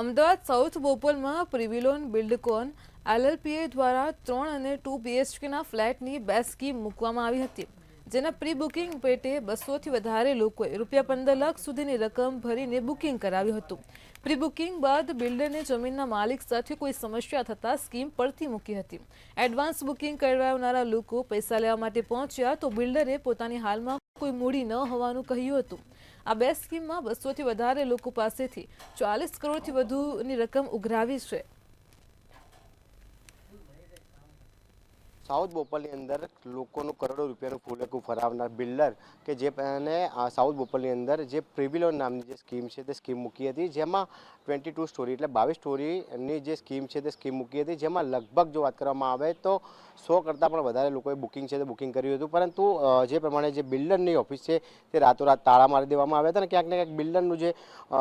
Ahmedabad south બોપલમાં પ્રિવિલોન Buildcon એલએલપીએ દ્વારા 3 અને 2 બીએચકેના ફ્લેટની 2 સ્કીમ મૂકવામાં આવી હતી, જેના પ્રી બુકિંગ પેટે 200થી વધારે લોકોએ ₹15 લાખ સુધીની રકમ ભરીને બુકિંગ કરાવ્યું હતું. પ્રી બુકિંગ બાદ બિલ્ડરને જમીનના માલિક સાથે કોઈ સમસ્યા થતાં સ્કીમ પડતી મૂકી હતી. એડવાન્સ બુકિંગ કરાવનારા લોકો પૈસા લેવા માટે પહોંચ્યા તો બિલ્ડરે પોતાની હાલમાં કોઈ મૂડી ન હોવાનું કહ્યું હતું. આ 2 સ્કીમમાં 200થી વધારે લોકો પાસેથી 40 કરોડથી વધુની રકમ ઉઘરાવી છે. સાઉથ બોપલની અંદર લોકોનું કરોડો રૂપિયાનું ફૂલેકું ફરાવનાર બિલ્ડર કે જે સાઉથ બોપલની અંદર જે પ્રિવિલોન નામની જે સ્કીમ છે તે સ્કીમ મૂકી હતી, જેમાં 22 સ્ટોરી એટલે 22 સ્ટોરીની જે સ્કીમ છે તે સ્કીમ મૂકી હતી, જેમાં લગભગ જો વાત કરવામાં આવે તો 100 કરતાં પણ વધારે લોકોએ બુકિંગ છે તે બુકિંગ કર્યું હતું. પરંતુ જે પ્રમાણે જે બિલ્ડરની ઓફિસ છે તે રાતોરાત તાળા મારી દેવામાં આવ્યા હતા અને ક્યાંક ને ક્યાંક બિલ્ડરનું જે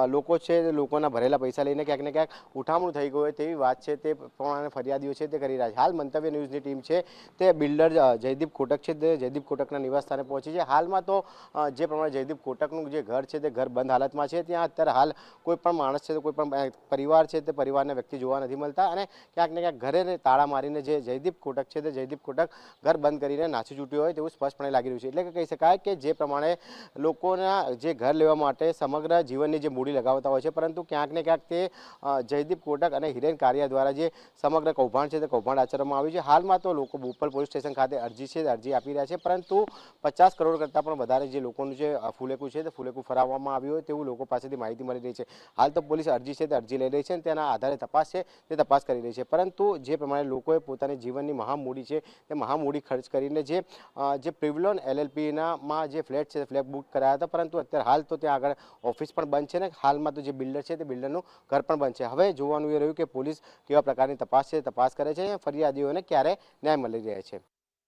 લોકો છે તે લોકોના ભરેલા પૈસા લઈને ક્યાંક ને ક્યાંક ઉઠામણું થઈ ગયું હોય તેવી વાત છે તે પ્રમાણે ફરિયાદીઓ છે તે કરી રહ્યા છે. હાલ મંતવ્ય ન્યૂઝની ટીમ છે તે બિલ્ડર જયદીપ કોટક છે તે જયદીપ કોટકના નિવાસસ્થાને પહોંચી છે. હાલમાં તો જે પ્રમાણે જયદીપ કોટકનું જે ઘર છે તે ઘર બંધ હાલતમાં છે. ત્યાં અત્યારે હાલ કોઈ પણ માણસ છે, કોઈ પણ પરિવાર છે તે પરિવારના વ્યક્તિ જોવા નથી મળતા અને ક્યાંક ને ક્યાંક ઘરે તાળા મારીને જે જયદીપ કોટક છે તે જયદીપ કોટક ઘર બંધ કરીને નાસી છૂટ્યો હોય તેવું સ્પષ્ટપણે લાગી રહ્યું છે. એટલે કે કહી શકાય કે જે પ્રમાણે લોકોના જે ઘર લેવા માટે સમગ્ર જીવનની જે મૂડી લગાવતા હોય છે, પરંતુ ક્યાંક ને ક્યાંક તે જયદીપ કોટક અને હિરેન કારિયા દ્વારા જે સમગ્ર કૌભાંડ છે તે કૌભાંડ આચરવામાં આવ્યું છે. હાલમાં તો લોકો બોપલ પોલીસ સ્ટેશન ખાતે અરજી આપી રહ્યા છે, પરંતુ 50 કરોડ કરતાં પણ વધારે જે લોકોનું જે ફૂલેકું છે તે ફૂલેકું ફરાવવામાં આવ્યું હોય તેવું લોકો પાસેથી માહિતી મળી રહી છે. હાલ તો પોલીસ અરજી છે તે અરજી લઈ રહી છે અને તેના આધારે તપાસ છે તે તપાસ કરી રહી છે. પરંતુ જે પ્રમાણે લોકોએ પોતાની જીવનની મહામૂડી છે તે મહામૂડી ખર્ચ કરીને જે પ્રિવિલોન એલએલપીમાં જે ફ્લેટ છે તે ફ્લેટ બુક કરાયા હતા, પરંતુ અત્યારે હાલ તો ત્યાં આગળ ઓફિસ પણ બંધ છે ને હાલમાં તો જે બિલ્ડર છે તે બિલ્ડરનું ઘર પણ બંધ છે. હવે જોવાનું એ રહ્યું કે પોલીસ કેવા પ્રકારની તપાસ છે તપાસ કરે છે, ફરિયાદીઓને ક્યારે ન્યાય મળી રહ્યા છે.